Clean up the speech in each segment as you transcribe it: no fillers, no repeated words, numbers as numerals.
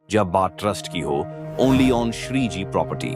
जब बात ट्रस्ट की हो, only on Shri ji property.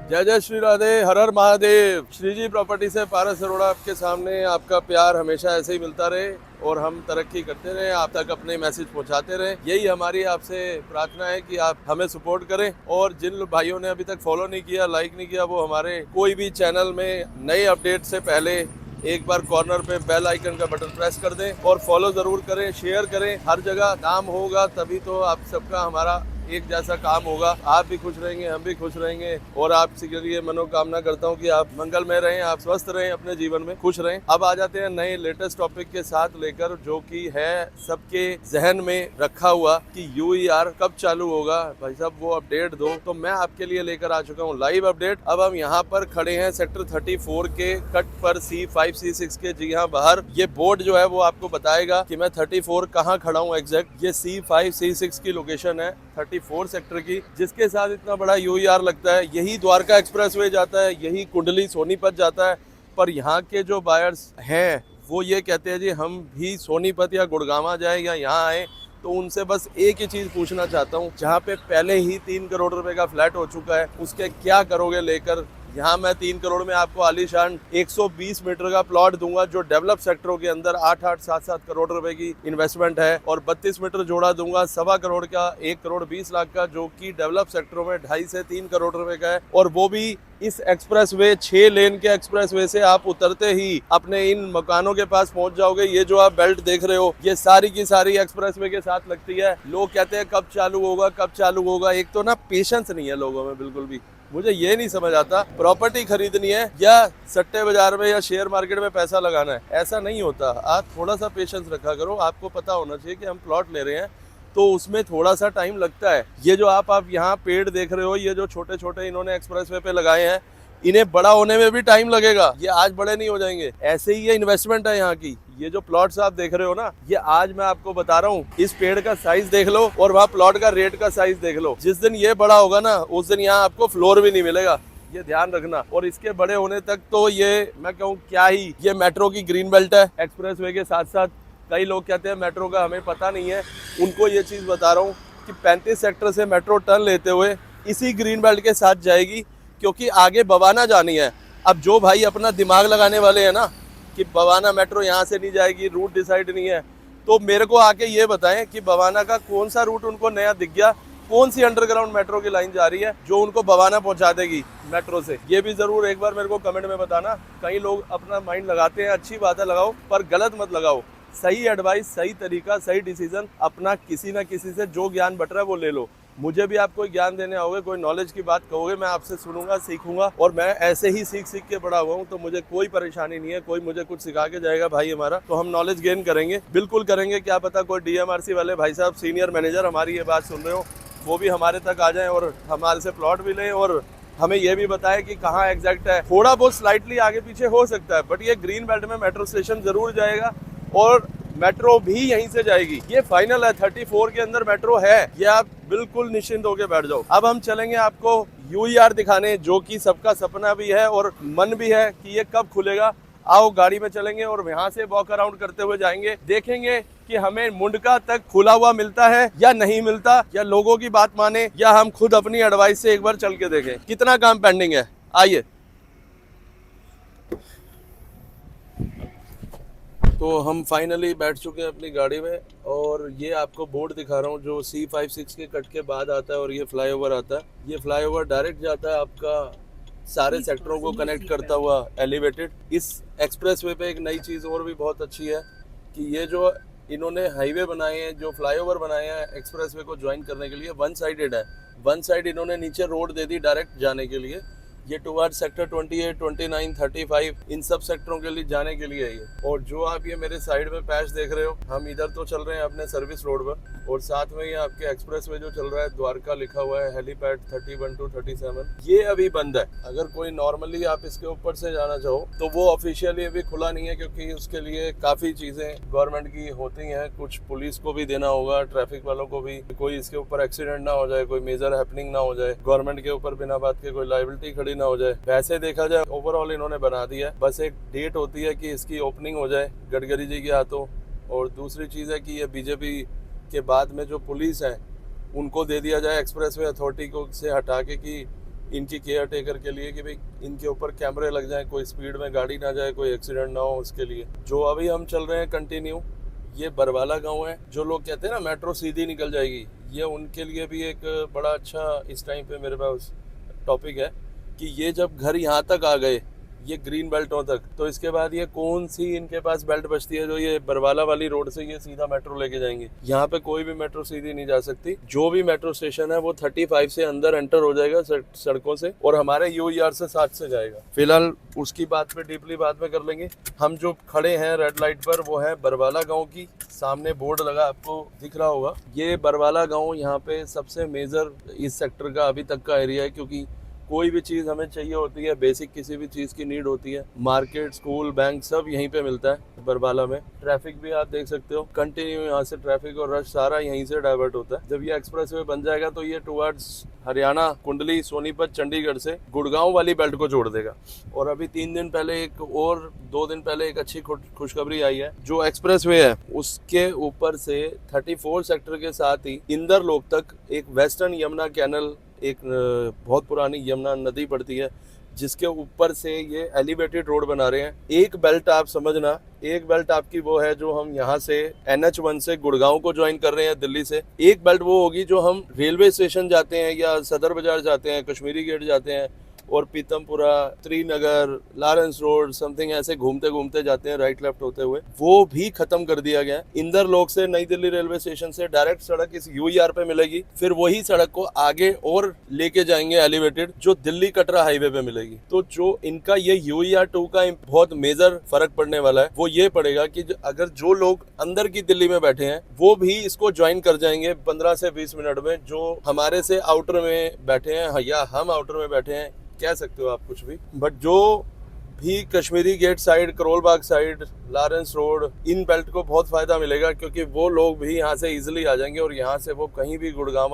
जय जय श्री राधे, हर हर महादेव। श्रीजी प्रॉपर्टी से पारस अरोड़ा आपके सामने। आपका प्यार हमेशा ऐसे ही मिलता रहे और हम तरक्की करते रहे, आप तक अपने मैसेज पहुंचाते रहे। यही हमारी आपसे प्रार्थना है कि आप हमें सपोर्ट करें। और जिन भाइयों ने अभी तक फॉलो नहीं किया, लाइक नहीं किया, वो हमारे कोई भी चैनल में नए अपडेट से पहले एक बार कॉर्नर पे बेल आइकन का बटन प्रेस कर दें और फॉलो जरूर करें, शेयर करें। हर जगह नाम होगा तभी तो आप सबका हमारा एक जैसा काम होगा। आप भी खुश रहेंगे, हम भी खुश रहेंगे और आपसे के लिए मनोकामना करता हूं कि आप मंगलमय रहें, आप स्वस्थ रहें, अपने जीवन में खुश रहें। अब आ जाते हैं नए लेटेस्ट टॉपिक के साथ लेकर, जो कि है सबके जहन में रखा हुआ कि यूईआर कब चालू होगा। भाई साहब वो अपडेट दो। तो मैं आपके लिए लेकर आ चुका हूँ लाइव अपडेट। अब हम यहाँ पर खड़े हैं सेक्टर 34 के कट पर C5 C6 के। जी हाँ, बाहर ये बोर्ड जो है वो आपको बताएगा कि मैं 34 कहाँ खड़ा हूँ एग्जैक्ट। ये C5 C6 की लोकेशन है 34 सेक्टर की, जिसके साथ इतना बड़ा यूईआर लगता है। यही द्वारका एक्सप्रेसवे जाता है, यही कुंडली सोनीपत जाता है। पर यहाँ के जो बायर्स हैं वो ये कहते हैं जी हम भी सोनीपत या गुड़गामा जाए या यहाँ आए। तो उनसे बस एक ही चीज़ पूछना चाहता हूँ, जहाँ पे पहले ही 3 करोड़ रुपए का फ्लैट हो चुका है, उसके क्या करोगे लेकर। यहाँ मैं 3 करोड़ में आपको आलीशान 120 मीटर का प्लॉट दूंगा, जो डेवलप सेक्टरों के अंदर 8-8, 7-7 करोड़ रुपए की इन्वेस्टमेंट है। और 32 मीटर जोड़ा दूंगा 1.25 करोड़ का, 1 करोड़ 20 लाख का, जो कि डेवलप सेक्टरों में 2.5 से 3 करोड़ रुपए का है। और वो भी इस एक्सप्रेसवे 6 लेन के एक्सप्रेसवे से आप उतरते ही अपने इन मकानों के पास पहुंच जाओगे। ये जो आप बेल्ट देख रहे हो, ये सारी की सारी एक्सप्रेसवे के साथ लगती है। लोग कहते हैं कब चालू होगा, कब चालू होगा। एक तो ना पेशेंस नहीं है लोगों में बिल्कुल भी। मुझे ये नहीं समझ आता, प्रॉपर्टी खरीदनी है या सट्टे बाजार में या शेयर मार्केट में पैसा लगाना है, ऐसा नहीं होता। आप थोड़ा सा पेशेंस रखा करो। आपको पता होना चाहिए कि हम प्लॉट ले रहे हैं तो उसमें थोड़ा सा टाइम लगता है। ये जो आप यहाँ पेड़ देख रहे हो, ये जो छोटे छोटे इन्होंने एक्सप्रेसवे पे लगाए हैं, इन्हें बड़ा होने में भी टाइम लगेगा। ये आज बड़े नहीं हो जाएंगे। ऐसे ही ये इन्वेस्टमेंट है यहाँ की। ये जो प्लॉट्स आप देख रहे हो ना, ये आज मैं आपको बता रहा हूँ, इस पेड़ का साइज देख लो और वहाँ प्लॉट का रेट का साइज देख लो। जिस दिन ये बड़ा होगा ना, उस दिन यहाँ आपको फ्लोर भी नहीं मिलेगा, ये ध्यान रखना। और इसके बड़े होने तक तो ये मैं कहूँ क्या ही, ये मेट्रो की ग्रीन बेल्ट है एक्सप्रेसवे के साथ साथ। कई लोग कहते हैं मेट्रो का हमें पता नहीं है, उनको ये चीज़ बता रहा हूँ कि 35 सेक्टर से मेट्रो टर्न लेते हुए इसी ग्रीन बेल्ट के साथ जाएगी, क्योंकि आगे बवाना जानी है। अब जो भाई अपना दिमाग लगाने वाले हैं ना कि बवाना मेट्रो यहाँ से नहीं जाएगी, रूट डिसाइड नहीं है, तो मेरे को आके ये बताएं कि बवाना का कौन सा रूट उनको नया दिख गया, कौन सी अंडरग्राउंड मेट्रो की लाइन जा रही है जो उनको बवाना पहुंचा देगी मेट्रो से। ये भी जरूर एक बार मेरे को कमेंट में बताना। कई लोग अपना माइंड लगाते हैं, अच्छी बात है लगाओ, पर गलत मत लगाओ। सही एडवाइस, सही तरीका, सही डिसीजन अपना किसी ना किसी से जो ज्ञान बट रहा है वो ले लो। मुझे भी आप कोई ज्ञान देने आओगे, कोई नॉलेज की बात कहोगे, मैं आपसे सुनूंगा, सीखूंगा। और मैं ऐसे ही सीख सीख के बड़ा हुआ हूँ, तो मुझे कोई परेशानी नहीं है। कोई मुझे कुछ सिखा के जाएगा भाई हमारा, तो हम नॉलेज गेन करेंगे, बिल्कुल करेंगे। क्या पता कोई DMRC वाले भाई साहब, सीनियर मैनेजर हमारी ये बात सुन रहे हो, वो भी हमारे तक आ जाए और हमारे से प्लॉट भी लें और हमें ये भी बताए कि कहाँ एग्जैक्ट है। थोड़ा बहुत स्लाइटली आगे पीछे हो सकता है, बट ये ग्रीन बेल्ट में मेट्रो स्टेशन जरूर जाएगा और मेट्रो भी यहीं से जाएगी। ये फाइनल है, 34 के अंदर मेट्रो है, ये आप बिल्कुल निश्चिंत होकर बैठ जाओ। अब हम चलेंगे आपको यूईआर दिखाने, जो कि सबका सपना भी है और मन भी है कि ये कब खुलेगा। आओ गाड़ी में चलेंगे और यहाँ से वॉक अराउंड करते हुए जाएंगे, देखेंगे कि हमें मुंडका तक खुला हुआ मिलता है या नहीं मिलता, या लोगों की बात माने, या हम खुद अपनी एडवाइस से एक बार चल के देखें कितना काम पेंडिंग है। आइए। तो हम फाइनली बैठ चुके हैं अपनी गाड़ी में और ये आपको बोर्ड दिखा रहा हूँ जो C5 6 के कट के बाद आता है और ये फ्लाईओवर आता है। ये फ्लाईओवर डायरेक्ट जाता है आपका सारे सेक्टरों को कनेक्ट करता हुआ एलिवेटेड। इस एक्सप्रेसवे पे एक नई चीज़ और भी बहुत अच्छी है कि ये जो इन्होंने हाईवे बनाए हैं, जो फ्लाईओवर बनाए हैं एक्सप्रेसवे को ज्वाइन करने के लिए, वन साइडेड है। वन साइड इन्होंने नीचे रोड दे दी डायरेक्ट जाने के लिए। ये टुवर्ड सेक्टर 28, 29, 35 इन सब सेक्टरों के लिए जाने के लिए है ये। और जो आप ये मेरे साइड में पैच देख रहे हो, हम इधर तो चल रहे हैं अपने सर्विस रोड पर, और साथ में ये आपके एक्सप्रेसवे जो चल रहा है द्वारका लिखा हुआ है, हेलीपैड 31 to 37, ये अभी बंद है। अगर कोई नॉर्मली आप इसके ऊपर से जाना चाहो तो वो ऑफिशियली अभी खुला नहीं है, क्योंकि उसके लिए काफ़ी चीज़ें गवर्नमेंट की होती हैं। कुछ पुलिस को भी देना होगा, ट्रैफिक वालों को भी, कोई इसके ऊपर एक्सीडेंट ना हो जाए, कोई मेजर हैपनिंग ना हो जाए, गवर्नमेंट के ऊपर बिना बात के कोई लायबिलिटी खड़ी ना हो जाए। वैसे देखा जाए ओवरऑल इन्होंने बना दिया है, बस एक डेट होती है कि इसकी ओपनिंग हो जाए गडकरी जी के हाथों। और दूसरी चीज़ है कि ये बीजेपी के बाद में जो पुलिस है उनको दे दिया जाए एक्सप्रेसवे अथॉरिटी को से हटा के कि इनकी केयर टेकर के लिए कि भाई इनके ऊपर कैमरे लग जाएं, कोई स्पीड में गाड़ी ना जाए, कोई एक्सीडेंट ना हो उसके लिए। जो अभी हम चल रहे हैं कंटिन्यू, ये बरवाला गांव है। जो लोग कहते हैं ना मेट्रो सीधी निकल जाएगी, ये उनके लिए भी एक बड़ा अच्छा इस टाइम पे मेरे पास टॉपिक है कि ये जब घर यहाँ तक आ गए, ये ग्रीन बेल्टों तक, तो इसके बाद ये कौन सी इनके पास बेल्ट बचती है जो ये बरवाला वाली रोड से ये सीधा मेट्रो लेके जाएंगे। यहाँ पे कोई भी मेट्रो सीधी नहीं जा सकती। जो भी मेट्रो स्टेशन है वो 35 से अंदर एंटर हो जाएगा सड़कों से, और हमारे यूईआर से 7 से जाएगा। फिलहाल उसकी बात पे डीपली बाद में कर लेंगे। हम जो खड़े हैं रेड लाइट पर, वो है बरवाला गाँव की। सामने बोर्ड लगा, आपको दिख रहा होगा। ये बरवाला गाँव यहाँ पे सबसे मेजर इस सेक्टर का अभी तक का एरिया है, क्योंकि कोई भी चीज़ हमें चाहिए होती है, बेसिक किसी भी चीज़ की नीड होती है, मार्केट, स्कूल, बैंक सब यहीं पे मिलता है बरवाला में। ट्रैफिक भी आप देख सकते हो, कंटिन्यू यहाँ से ट्रैफिक और रश सारा यहीं से डाइवर्ट होता है। जब ये एक्सप्रेसवे बन जाएगा तो ये टुवर्ड्स हरियाणा, कुंडली, सोनीपत, चंडीगढ़ से गुड़गांव वाली बेल्ट को जोड़ देगा। और अभी 3 दिन पहले एक और 2 दिन पहले एक अच्छी खुशखबरी आई है। जो एक्सप्रेसवे है उसके ऊपर से 34 सेक्टर के साथ ही इंदर लोक तक एक वेस्टर्न यमुना कैनल, एक बहुत पुरानी यमुना नदी पड़ती है, जिसके ऊपर से ये एलिवेटेड रोड बना रहे हैं। एक बेल्ट आप समझना, एक बेल्ट आपकी वो है जो हम यहाँ से NH1 से गुड़गांव को ज्वाइन कर रहे हैं दिल्ली से। एक बेल्ट वो होगी जो हम रेलवे स्टेशन जाते हैं या सदर बाजार जाते हैं, कश्मीरी गेट जाते हैं, और Pitampura, Trinagar, Lawrence road something ऐसे घूमते घूमते जाते हैं राइट लेफ्ट होते हुए। वो भी खत्म कर दिया गया है। इंदर लोक से नई दिल्ली रेलवे स्टेशन से डायरेक्ट सड़क इस यूईआर पे मिलेगी, फिर वही सड़क को आगे और लेके जाएंगे एलिवेटेड, जो दिल्ली कटरा हाईवे पे मिलेगी। तो जो इनका ये यूईआर 2 का बहुत मेजर फर्क पड़ने वाला है वो ये पड़ेगा कि अगर जो लोग अंदर की दिल्ली में बैठे हैं वो भी इसको ज्वाइन कर जाएंगे 15 से 20 मिनट में। जो हमारे से आउटर में बैठे हैं या हम आउटर में बैठे हैं, कह सकते हो आप कुछ भी, बट जो भी Kashmiri gate side, Karol Bagh side, Lawrence road, इन बेल्ट को बहुत फायदा मिलेगा, क्योंकि वो लोग भी यहाँ से इजीली आ जाएंगे और यहाँ से वो कहीं भी गुड़गांव,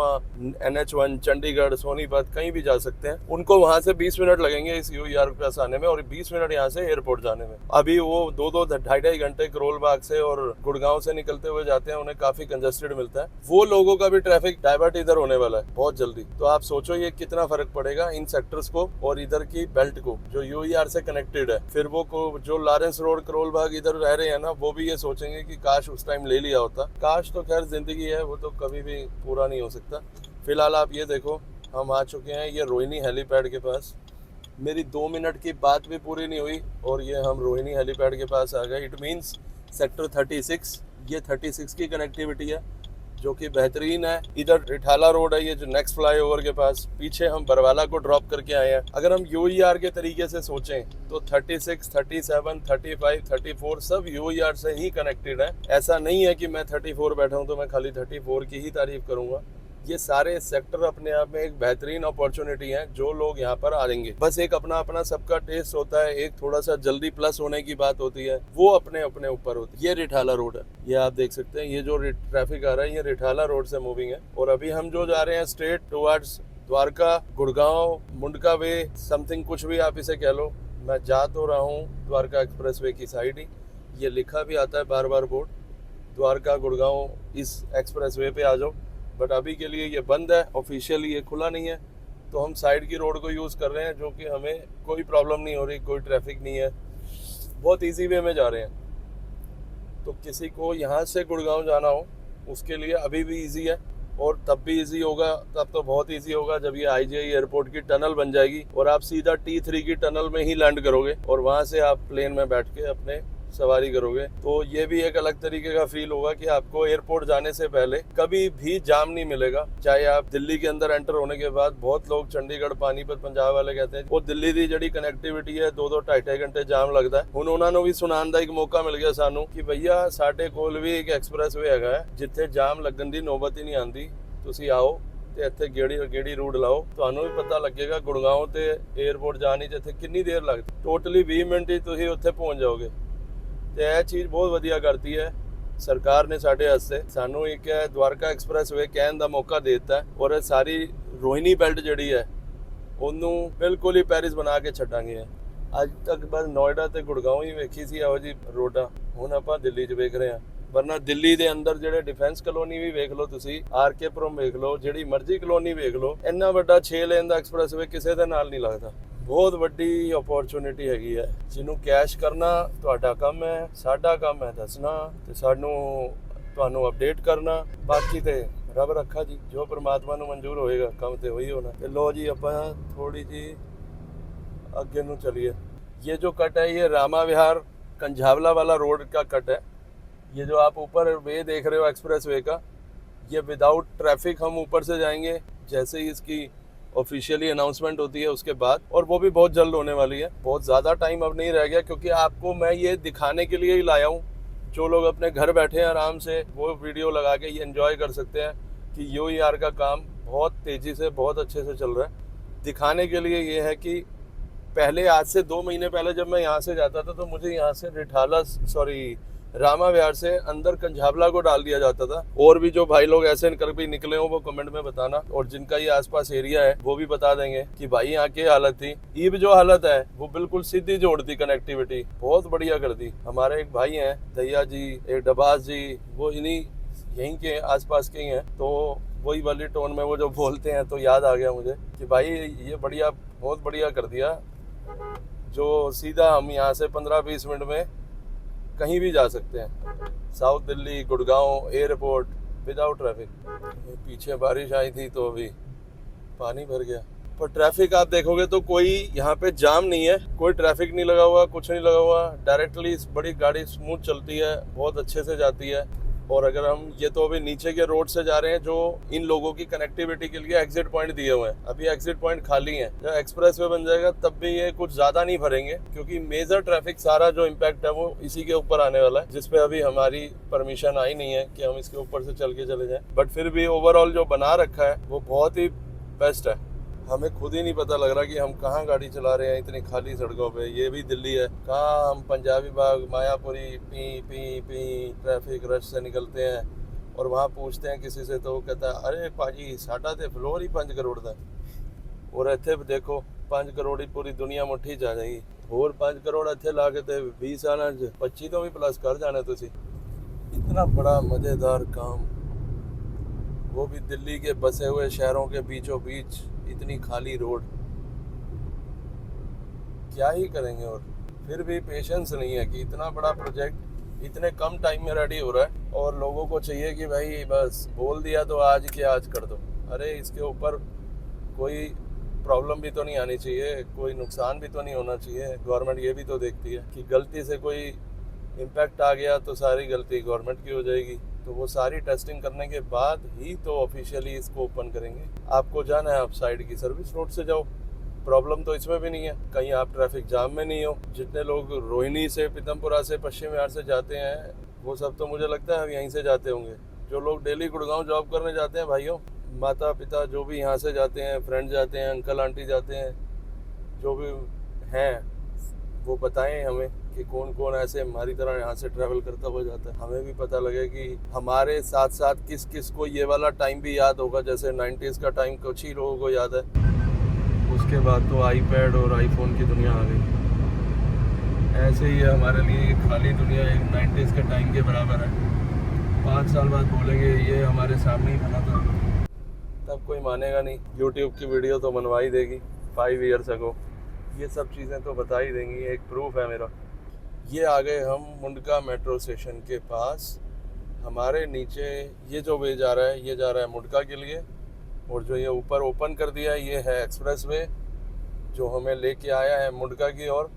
NH1, चंडीगढ़, सोनीपत कहीं भी जा सकते हैं। उनको वहाँ से 20 मिनट लगेंगे इस यूईआर के पास आने में, और 20 मिनट यहाँ से एयरपोर्ट जाने में। अभी वो 2-2, 2.5 घंटे करोल बाग से और गुड़गांव से निकलते हुए जाते हैं, उन्हें काफी कंजेस्टेड मिलता है। वो लोगों का भी ट्रैफिक डाइवर्ट इधर होने वाला है बहुत जल्दी। तो आप सोचो ये कितना फर्क पड़ेगा इन सेक्टर्स को और इधर की बेल्ट को जो यूईआर से कनेक्टेड है। फिर वो जो लॉरेंस रोड, करोल बाग इधर रह रहे हैं ना, वो भी ये सोचेंगे कि काश उस टाइम ले लिया होता। काश तो खैर जिंदगी है, वो तो कभी भी पूरा नहीं हो सकता। फिलहाल आप ये देखो, हम आ चुके हैं ये रोहिणी हेलीपैड के पास। मेरी 2 मिनट की बात भी पूरी नहीं हुई और ये हम रोहिणी हेलीपैड के पास आ गए। इट मीन्स सेक्टर 36, ये 36 की कनेक्टिविटी है जो कि बेहतरीन है। इधर रिठाला रोड है, ये जो नेक्स्ट फ्लाईओवर के पास। पीछे हम बरवाला को ड्रॉप करके आए हैं। अगर हम यूईआर के तरीके से सोचें तो 36, 37, 35, 34 सब यूईआर से ही कनेक्टेड है। ऐसा नहीं है कि मैं 34 बैठा हूं तो मैं खाली 34 की ही तारीफ करूंगा। ये सारे सेक्टर अपने आप में एक बेहतरीन अपॉर्चुनिटी है। जो लोग यहाँ पर आएंगे, बस एक अपना अपना सबका टेस्ट होता है, एक थोड़ा सा जल्दी प्लस होने की बात होती है, वो अपने अपने ऊपर होती है। ये रिठाला रोड है, ये आप देख सकते हैं। ये जो ट्रैफिक आ रहा है ये रिठाला रोड से मूविंग है। और अभी हम जो जा रहे हैं स्ट्रेट टुवर्ड्स द्वारका, गुड़गांव, मुंडका वे, समथिंग कुछ भी आप इसे कह लो। मैं जा तो रहा हूँ द्वारका एक्सप्रेसवे की साइड ही। ये लिखा भी आता है बार बार बोर्ड, द्वारका गुड़गांव इस एक्सप्रेसवे पे आ जाओ। बट अभी के लिए ये बंद है, ऑफिशियली ये खुला नहीं है। तो हम साइड की रोड को यूज़ कर रहे हैं, जो कि हमें कोई प्रॉब्लम नहीं हो रही, कोई ट्रैफिक नहीं है, बहुत इजी वे में जा रहे हैं। तो किसी को यहाँ से गुड़गांव जाना हो उसके लिए अभी भी इजी है, और तब भी इजी होगा, तब तो बहुत इजी होगा जब ये IGI एयरपोर्ट की टनल बन जाएगी और आप सीधा T3 की टनल में ही लैंड करोगे और वहाँ से आप प्लेन में बैठ के अपने सवारी करोगे। तो ये भी एक अलग तरीके का फील होगा कि आपको एयरपोर्ट जाने से पहले कभी भी जाम नहीं मिलेगा। चाहे आप दिल्ली के अंदर एंटर होने के बाद, बहुत लोग चंडीगढ़, पानीपत, पंजाब वाले कहते हैं वो दिल्ली की जड़ी कनेक्टिविटी है 2-2, 2.5 घंटे जाम लगता है। ਹੁਣ ਉਹਨਾਂ ਨੂੰ ਵੀ ਸੁਣਾਉਣ ਦਾ ਇੱਕ ਮੌਕਾ ਮਿਲ ਗਿਆ ਸਾਨੂੰ ਕਿ ਭਈਆ ਸਾਡੇ ਕੋਲ ਵੀ ਇੱਕ ਐਕਸਪ੍ਰੈਸਵੇ ਹੈਗਾ ਜਿੱਥੇ ਜਾਮ ਲੱਗਣ ਦੀ ਨੌਬਤ ਹੀ ਨਹੀਂ ਆਉਂਦੀ। ਤੁਸੀਂ ਆਓ ਤੇ ਇੱਥੇ ਗੇੜੀ ਰੂਟ ਲਾਓ, ਤੁਹਾਨੂੰ ਵੀ ਪਤਾ ਲੱਗੇਗਾ ਗੁੜਗਾਉਂ ਤੇ 에ਅਰਪੋਰਟ ਜਾਣ ਚ ਇੱਥੇ ਕਿੰਨੀ ਦੇਰ ਲੱਗਦੀ। ਟੋਟਲੀ 20 ਮਿੰਟ ਹੀ ਤੁਸੀਂ ਉੱਥੇ ਪਹੁੰਚ ਜਾਓਗੇ। ਤੇ ਇਹ ਚੀਜ਼ ਬਹੁਤ ਵਧੀਆ ਕਰਤੀ ਹੈ ਸਰਕਾਰ ਨੇ ਸਾਡੇ ਵਾਸਤੇ। ਸਾਨੂੰ ਇੱਕ द्वारका एक्सप्रेसवे ਕਹਿਣ ਦਾ ਮੌਕਾ ਦੇ ਦਿੱਤਾ ਔਰ ਇਹ ਸਾਰੀ ਰੋਹਿਣੀ ਬੈਲਟ ਜਿਹੜੀ ਹੈ ਉਹਨੂੰ ਬਿਲਕੁਲ ਹੀ ਪੈਰਿਸ ਬਣਾ ਕੇ ਛੱਡਾਂਗੇ। ਅੱਜ ਤੱਕ ਬਸ ਨੋਇਡਾ ਤੇ ਗੁੜਗਾਉਂ ਹੀ ਵੇਖੀ ਸੀ ਇਹੋ ਜਿਹੀ ਰੋਡਾਂ, ਹੁਣ ਆਪਾਂ ਦਿੱਲੀ 'ਚ ਵੇਖ ਰਹੇ ਹਾਂ। ਵਰਨਾ ਦਿੱਲੀ ਦੇ ਅੰਦਰ ਜਿਹੜੇ ਡਿਫੈਂਸ ਕਲੋਨੀ ਵੀ ਵੇਖ ਲਓ ਤੁਸੀਂ, ਆਰਕੇ ਪੁਰਮ ਵੇਖ ਲਓ, ਜਿਹੜੀ ਮਰਜ਼ੀ ਕਲੋਨੀ ਵੇਖ ਲਓ, ਇੰਨਾ ਵੱਡਾ 6 ਲੇਨ ਦਾ ਐਕਸਪ੍ਰੈਸਵੇ ਕਿਸੇ ਦੇ ਨਾਲ ਨਹੀਂ ਲੱਗਦਾ। ਬਹੁਤ ਵੱਡੀ ਓਪਰਚੁਨਿਟੀ ਹੈਗੀ ਹੈ, ਜਿਹਨੂੰ ਕੈਸ਼ ਕਰਨਾ ਤੁਹਾਡਾ ਕੰਮ ਹੈ, ਸਾਡਾ ਕੰਮ ਹੈ ਦੱਸਣਾ ਤੇ ਸਾਨੂੰ ਤੁਹਾਨੂੰ ਅਪਡੇਟ ਕਰਨਾ। ਬਾਕੀ ਤੇ ਰੱਬ ਰੱਖਾ ਜੀ, ਜੋ ਪ੍ਰਮਾਤਮਾ ਨੂੰ ਮਨਜ਼ੂਰ ਹੋਏਗਾ ਕੰਮ ਤੇ ਹੋਈ ਹੋਣਾ। ਤੇ ਲੋ ਜੀ ਆਪਾਂ ਥੋੜੀ ਜੀ ਅੱਗੇ ਨੂੰ चलिए। ये जो कट है ये रामा विहार कंझावला वाला रोड का कट है। ये जो आप ऊपर वे देख रहे हो एक्सप्रेस वे का, ये विदाउट ट्रैफिक हम ऊपर से जाएंगे जैसे ही इसकी ऑफिशियली अनाउंसमेंट होती है उसके बाद, और वो भी बहुत जल्द होने वाली है। बहुत ज़्यादा टाइम अब नहीं रह गया, क्योंकि आपको मैं ये दिखाने के लिए ही लाया हूँ। जो लोग अपने घर बैठे हैं आराम से वो वीडियो लगा के ये एंजॉय कर सकते हैं कि UER का काम बहुत तेज़ी से बहुत अच्छे से चल रहा है। दिखाने के लिए ये है कि पहले आज से 2 महीने पहले जब मैं यहाँ से जाता था तो मुझे यहाँ से रामा विहार से अंदर कंझावला को डाल दिया जाता था। और भी जो भाई लोग ऐसे कभी निकले हो वो कमेंट में बताना, और जिनका ये आसपास एरिया है वो भी बता देंगे कि भाई यहाँ की हालत थी। ईब जो हालत है वो बिल्कुल सीधी जोड़ती, कनेक्टिविटी बहुत बढ़िया कर दी। हमारे एक भाई हैं दैया जी, एक डबास जी, वो इन्हीं यहीं के आसपास के ही हैं, तो वही वाली टोन में वो जो बोलते हैं तो याद आ गया मुझे कि भाई ये बढ़िया, बहुत बढ़िया कर दिया, जो सीधा हम यहाँ से 15-20 मिनट में कहीं भी जा सकते हैं। South Delhi, Gurgaon airport without traffic. पीछे बारिश आई थी तो अभी पानी भर गया, पर ट्रैफिक आप देखोगे तो कोई यहाँ पे जाम नहीं है, कोई ट्रैफिक नहीं लगा हुआ, कुछ नहीं लगा हुआ। डायरेक्टली बड़ी गाड़ी स्मूथ चलती है, बहुत अच्छे से जाती है। और अगर हम ये तो अभी नीचे के रोड से जा रहे हैं जो इन लोगों की कनेक्टिविटी के लिए एग्जिट पॉइंट दिए हुए हैं, अभी एग्जिट पॉइंट खाली हैं। जब एक्सप्रेस वे बन जाएगा तब भी ये कुछ ज्यादा नहीं भरेंगे, क्योंकि मेजर ट्रैफिक सारा जो इम्पैक्ट है वो इसी के ऊपर आने वाला है, जिसपे अभी हमारी परमिशन आई नहीं है कि हम इसके ऊपर से चल के चले जाएं। बट फिर भी ओवरऑल जो बना रखा है वो बहुत ही बेस्ट है। हमें खुद ही नहीं पता लग रहा कि हम कहाँ गाड़ी चला रहे हैं इतनी खाली सड़कों पे। ये भी दिल्ली है, कहाँ हम पंजाबी बाग, मायापुरी, पी पी पी ट्रैफिक रश से निकलते हैं, और वहाँ पूछते हैं किसी से तो वो कहता है अरे पाजी साडा तो फ्लोर ही 5 करोड़ का, और इत्थे देखो 5 करोड़ ही पूरी दुनिया मुट्ठी च आ जाएगी। होर 5 करोड़ इत्थे ला के 20 साल 25 तो भी प्लस कर जाना तुसी। इतना बड़ा मज़ेदार काम, वो भी दिल्ली के बसे हुए शहरों के बीचों बीच, इतनी खाली रोड, क्या ही करेंगे। और फिर भी पेशेंस नहीं है कि इतना बड़ा प्रोजेक्ट इतने कम टाइम में रेडी हो रहा है, और लोगों को चाहिए कि भाई बस बोल दिया तो आज के आज कर दो। अरे इसके ऊपर कोई प्रॉब्लम भी तो नहीं आनी चाहिए, कोई नुकसान भी तो नहीं होना चाहिए। गवर्नमेंट ये भी तो देखती है कि गलती से कोई इम्पैक्ट आ गया तो सारी गलती गवर्नमेंट की हो जाएगी। तो वो सारी टेस्टिंग करने के बाद ही तो ऑफिशियली इसको ओपन करेंगे। आपको जाना है आप साइड की सर्विस रोड से जाओ, प्रॉब्लम तो इसमें भी नहीं है, कहीं आप ट्रैफिक जाम में नहीं हो। जितने लोग रोहिणी से, पीतमपुरा से, पश्चिम विहार से जाते हैं वो सब तो मुझे लगता है यहीं से जाते होंगे। जो लोग डेली गुड़गांव जॉब करने जाते हैं भाइयों, माता पिता जो भी यहाँ से जाते हैं, फ्रेंड जाते हैं, अंकल आंटी जाते हैं, जो भी हैं वो बताएं हमें कि कौन कौन ऐसे हमारी तरह यहाँ से ट्रैवल करता हुआ जाता है। हमें भी पता लगे कि हमारे साथ साथ किस किस को ये वाला टाइम भी याद होगा। जैसे 90s का टाइम कुछ ही लोगों को याद है, उसके बाद तो आईपैड और आईफोन की दुनिया आ गई। ऐसे ही है हमारे लिए ये खाली दुनिया एक 90s के टाइम के बराबर है। 5 साल बाद बोलेंगे ये हमारे सामने ही बना था, तब कोई मानेगा नहीं। यूट्यूब की वीडियो तो बनवा ही देगी 5 ईयर्स अगो, ये सब चीज़ें तो बता ही देंगी। एक प्रूफ है मेरा। ये आ गए हम मुंडका मेट्रो स्टेशन के पास। हमारे नीचे ये जो वे जा रहा है ये जा रहा है मुंडका के लिए, और जो ये ऊपर ओपन कर दिया है ये है एक्सप्रेस वे जो हमें लेके आया है मुंडका की ओर।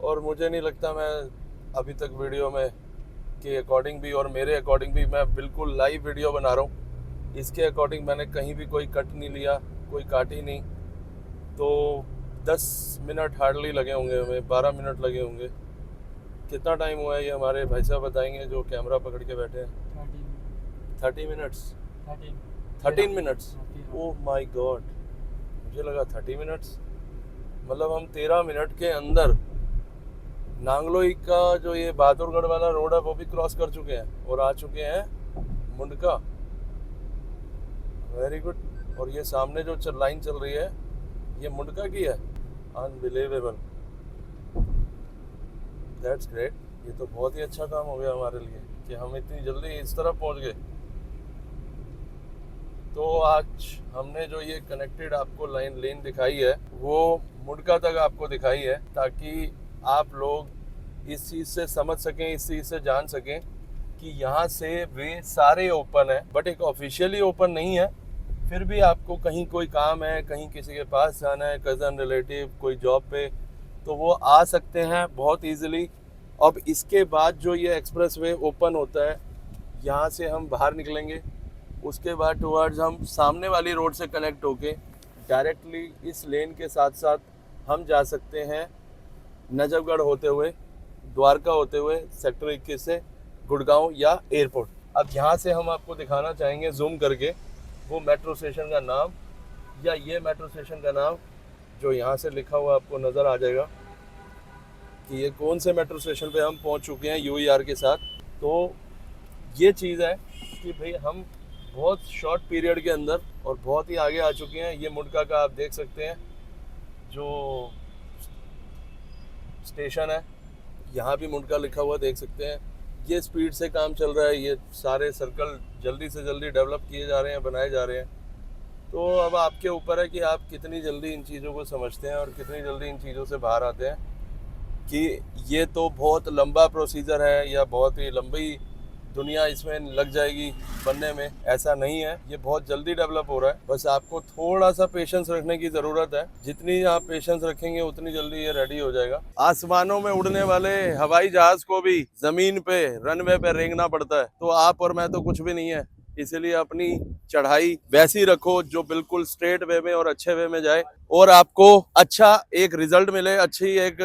और मुझे नहीं लगता मैं अभी तक वीडियो में के अकॉर्डिंग भी और मेरे अकॉर्डिंग भी मैं बिल्कुल लाइव वीडियो बना रहा हूँ। इसके अकॉर्डिंग मैंने कहीं भी कोई कट नहीं लिया, कोई काट ही नहीं। तो 10 मिनट हार्डली लगे होंगे हमें, 12 मिनट लगे होंगे। कितना टाइम हुआ है ये हमारे भाई साहब बताएंगे जो कैमरा पकड़ के बैठे हैं। 30 minutes 13 minutes. Oh my God, मुझे लगा 30 मिनट्स। मतलब हम 13 मिनट के अंदर नांगलोई का जो ये बहादुरगढ़ वाला रोड है वो भी क्रॉस कर चुके हैं और आ चुके हैं मुंडका। Very good. और ये सामने जो लाइन चल रही है ये मुंडका की है। Unbelievable, that's great. ये तो बहुत ही अच्छा काम हो गया हमारे लिए कि हम इतनी जल्दी इस तरफ पहुंच गए। तो आज हमने जो ये कनेक्टेड आपको लेन दिखाई है वो मुंडका तक आपको दिखाई है, ताकि आप लोग इस चीज़ से समझ सकें, इस चीज़ से जान सकें कि यहाँ से वे सारे ओपन है, बट एक ऑफिशियली ओपन नहीं है। फिर भी आपको कहीं कोई काम है, कहीं किसी के पास जाना है, कज़न रिलेटिव कोई जॉब पे, तो वो आ सकते हैं बहुत ईजिली। अब इसके बाद जो ये एक्सप्रेस वे ओपन होता है, यहाँ से हम बाहर निकलेंगे, उसके बाद टुवर्ड्स हम सामने वाली रोड से कनेक्ट होके डायरेक्टली इस लेन के साथ साथ हम जा सकते हैं नजफगढ़ होते हुए, द्वारका होते हुए, सेक्टर 21 से गुड़गांव या एयरपोर्ट। अब यहाँ से हम आपको दिखाना चाहेंगे जूम करके वो मेट्रो स्टेशन का नाम, या ये मेट्रो स्टेशन का नाम जो यहाँ से लिखा हुआ आपको नज़र आ जाएगा कि ये कौन से मेट्रो स्टेशन पे हम पहुँच चुके हैं UER के साथ। तो ये चीज़ है कि भाई हम बहुत शॉर्ट पीरियड के अंदर और बहुत ही आगे आ चुके हैं। ये मुंडका का आप देख सकते हैं जो स्टेशन है, यहाँ भी मुंडका लिखा हुआ देख सकते हैं। ये स्पीड से काम चल रहा है, ये सारे सर्कल जल्दी से जल्दी डेवलप किए जा रहे हैं, बनाए जा रहे हैं। तो अब आपके ऊपर है कि आप कितनी जल्दी इन चीज़ों को समझते हैं और कितनी जल्दी इन चीज़ों से बाहर आते हैं कि ये तो बहुत लंबा प्रोसीजर है या बहुत ही लंबी दुनिया इसमें लग जाएगी बनने में, ऐसा नहीं है। ये बहुत जल्दी डेवलप हो रहा है, बस आपको थोड़ा सा पेशेंस रखने की ज़रूरत है। जितनी आप पेशेंस रखेंगे उतनी जल्दी ये रेडी हो जाएगा। आसमानों में उड़ने वाले हवाई जहाज को भी ज़मीन पे रनवे पे रेंगना पड़ता है, तो आप और मैं तो कुछ भी नहीं है। इसलिए अपनी चढ़ाई वैसी रखो जो बिल्कुल स्ट्रेट वे में और अच्छे वे में जाए, और आपको अच्छा एक रिजल्ट मिले, अच्छी एक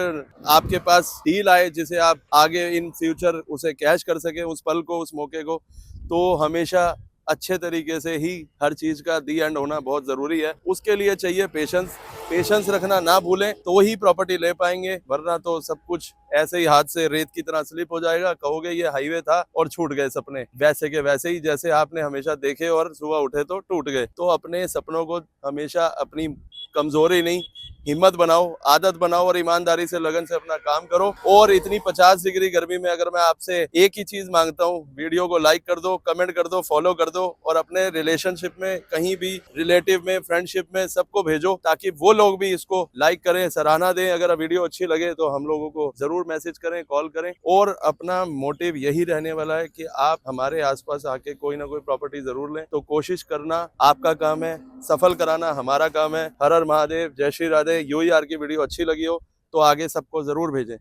आपके पास डील आए जिसे आप आगे इन फ्यूचर उसे कैश कर सके, उस पल को, उस मौके को। तो हमेशा अच्छे तरीके से ही हर चीज का दी एंड होना बहुत जरूरी है। उसके लिए चाहिए पेशेंस, पेशेंस रखना ना भूलें तो ही प्रॉपर्टी ले पाएंगे, वरना तो सब कुछ ऐसे ही हाथ से रेत की तरह स्लिप हो जाएगा। कहोगे ये हाईवे था और छूट गए सपने, वैसे के वैसे ही जैसे आपने हमेशा देखे और सुबह उठे तो टूट गए। तो अपने सपनों को हमेशा अपनी कमजोरी नहीं, हिम्मत बनाओ, आदत बनाओ और ईमानदारी से लगन से अपना काम करो। और इतनी 50 डिग्री गर्मी में अगर मैं आपसे एक ही चीज मांगता हूँ, वीडियो को लाइक कर दो, कमेंट कर दो, फॉलो कर दो, और अपने रिलेशनशिप में, कहीं भी रिलेटिव में, फ्रेंडशिप में सबको भेजो, ताकि वो लोग भी इसको लाइक करें, सराहना दें। अगर वीडियो अच्छी लगे तो हम लोगों को जरूर मैसेज करें, कॉल करें। और अपना मोटिव यही रहने वाला है कि आप हमारे आसपास आके कोई ना कोई प्रॉपर्टी जरूर लें। तो कोशिश करना आपका काम है, सफल कराना हमारा काम है। हर हर महादेव, जय श्री राधे। UER की वीडियो अच्छी लगी हो तो आगे सबको जरूर भेजें।